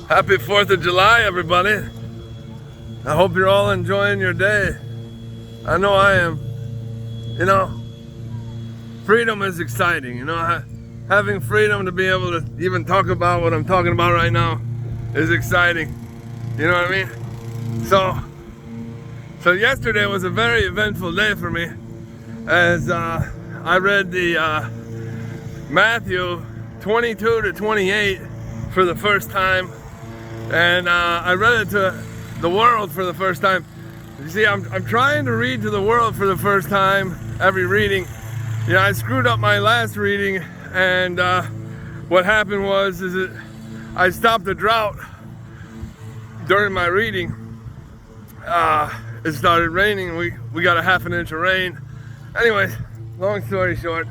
Happy 4th of July, everybody. I hope you're all enjoying your day. I know I am. You know, freedom is exciting. You know, having freedom to be able to even talk about what I'm talking about right now is exciting. You know what I mean? So yesterday was a very eventful day for me as I read the Matthew 22 to 28 for the first time. And I read it to the world for the first time. You see, I'm trying to read to the world for the first time every reading. You know, I screwed up my last reading, and what happened was I stopped the drought during my reading. It started raining. We got a half an inch of rain. Anyway, long story short,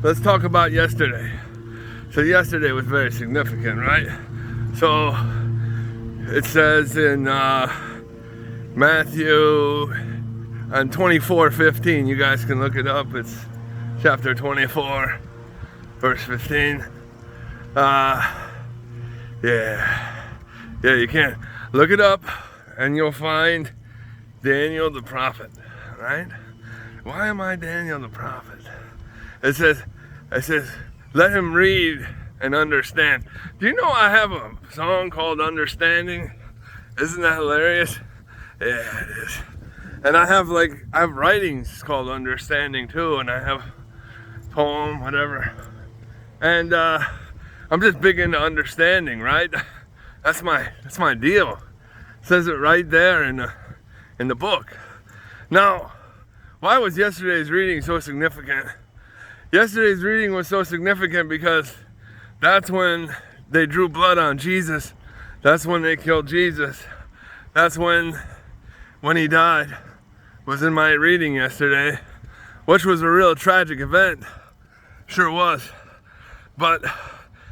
let's talk about yesterday. So yesterday was very significant, right? So it says in Matthew and 24:15, you guys can look it up. It's chapter 24, verse 15. Yeah, you can look it up and you'll find Daniel the prophet, right? Why am I Daniel the prophet? It says, let him read and understand. Do you know I have a song called Understanding? Isn't that hilarious? Yeah, it is. And I have writings called Understanding too, and I have poem, whatever. And I'm just big into understanding, right? That's my deal. It says it right there in the book. Now, why was yesterday's reading so significant? Yesterday's reading was so significant because that's when they drew blood on Jesus. That's when they killed Jesus. That's when he died. Was in my reading yesterday, which was a real tragic event. Sure was. But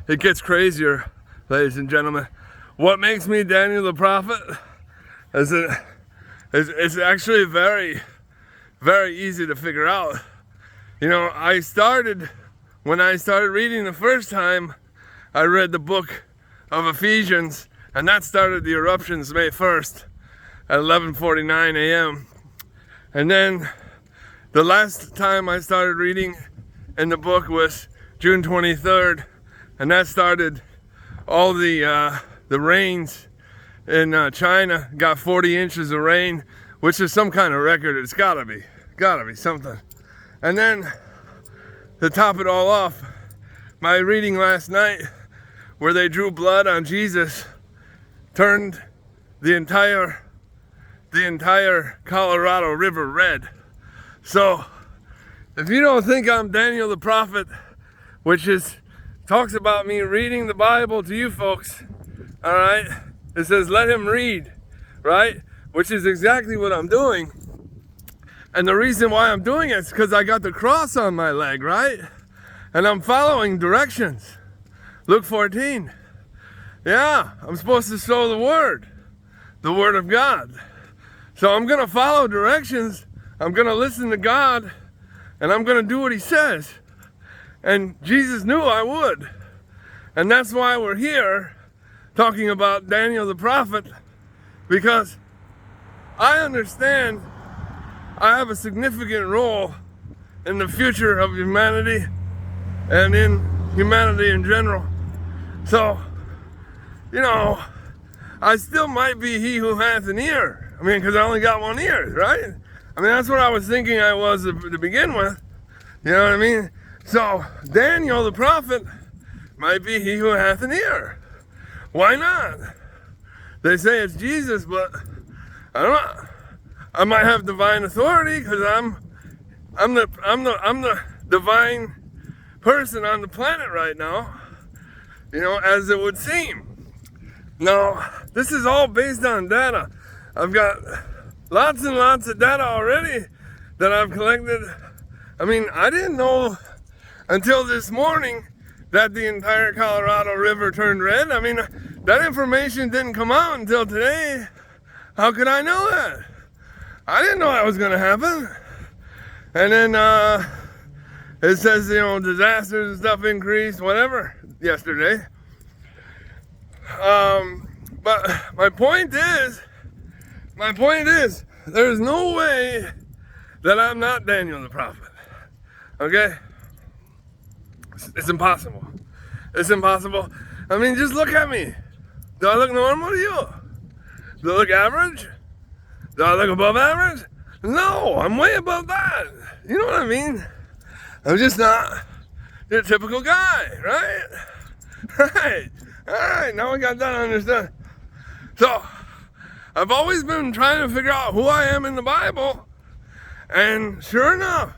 it gets crazier, ladies and gentlemen. What makes me Daniel the prophet is actually very, very easy to figure out. You know, when I started reading the first time, I read the book of Ephesians, and that started the eruptions May 1st at 11:49 a.m. And then the last time I started reading in the book was June 23rd, and that started all the rains in China. Got 40 inches of rain, which is some kind of record. It's gotta be something. And then to top it all off, my reading last night where they drew blood on Jesus turned the entire Colorado River red. So if you don't think I'm Daniel the prophet, which talks about me reading the Bible to you folks, all right, it says let him read, right, which is exactly what I'm doing. And the reason why I'm doing it is because I got the cross on my leg, right, and I'm following directions. Luke 14. Yeah, I'm supposed to sow the word of God. So I'm going to follow directions, I'm going to listen to God, and I'm going to do what he says. And Jesus knew I would. And that's why we're here talking about Daniel the prophet, because I understand I have a significant role in the future of humanity and in humanity in general. So, you know, I still might be he who hath an ear. I mean, because I only got one ear, right? I mean, that's what I was thinking I was to begin with. You know what I mean? So, Daniel the prophet might be he who hath an ear. Why not? They say it's Jesus, but I don't know. I might have divine authority because I'm the divine person on the planet right now. You know, as it would seem. Now, this is all based on data. I've got lots and lots of data already that I've collected. I mean, I didn't know until this morning that the entire Colorado River turned red. I mean, that information didn't come out until today. How could I know that? I didn't know that was going to happen. And then it says, you know, disasters and stuff increased, whatever, yesterday. But my point is, there's no way that I'm not Daniel the prophet. Okay? It's impossible. It's impossible. I mean, just look at me. Do I look normal to you? Do I look average? Do I look above average? No, I'm way above that. You know what I mean? I'm just not your typical guy, right? Right. All right, now we got that understood. So, I've always been trying to figure out who I am in the Bible, and sure enough,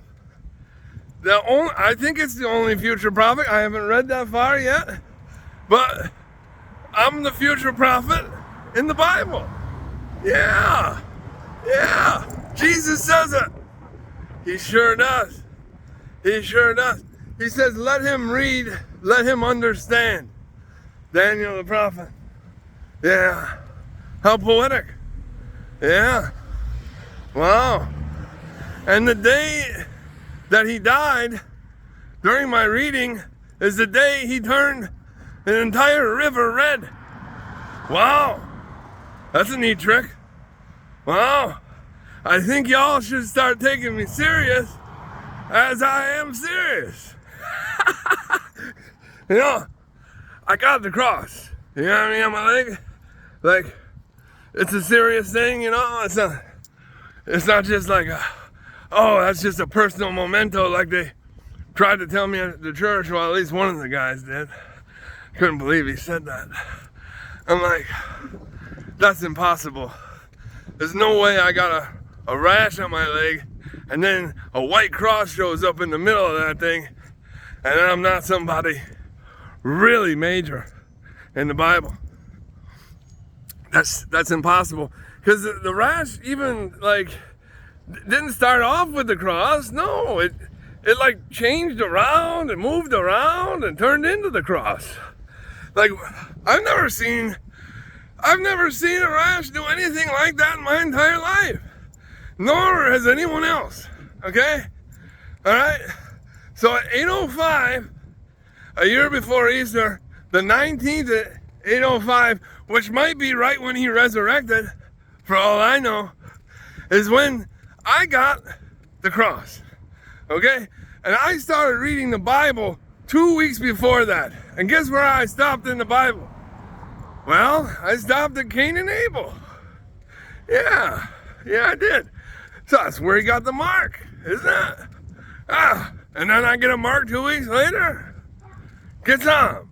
I think it's the only future prophet. I haven't read that far yet, but I'm the future prophet in the Bible. Yeah, Jesus says it. He sure does. He sure does. He says, let him read, let him understand. Daniel the prophet. Yeah. How poetic. Yeah. Wow. And the day that he died, during my reading, is the day he turned an entire river red. Wow. That's a neat trick. Wow. I think y'all should start taking me serious as I am serious. You know, I got the cross. You know what I mean, on my leg? Like, it's a serious thing, you know? It's not just like, that's just a personal memento like they tried to tell me at the church. Well, at least one of the guys did. Couldn't believe he said that. I'm like, that's impossible. There's no way I got a rash on my leg and then a white cross shows up in the middle of that thing and then I'm not somebody really major in the Bible. That's impossible. Because the rash even like didn't start off with the cross. No, it like changed around and moved around and turned into the cross. Like I've never seen a rash do anything like that in my entire life. Nor has anyone else. Okay? Alright? So at 8:05, a year before Easter, the 19th at 8:05, which might be right when he resurrected, for all I know, is when I got the cross. Okay? And I started reading the Bible 2 weeks before that. And guess where I stopped in the Bible? Well, I stopped at Cain and Abel. Yeah, I did. So that's where he got the mark, isn't it? And then I get a mark 2 weeks later? Get some.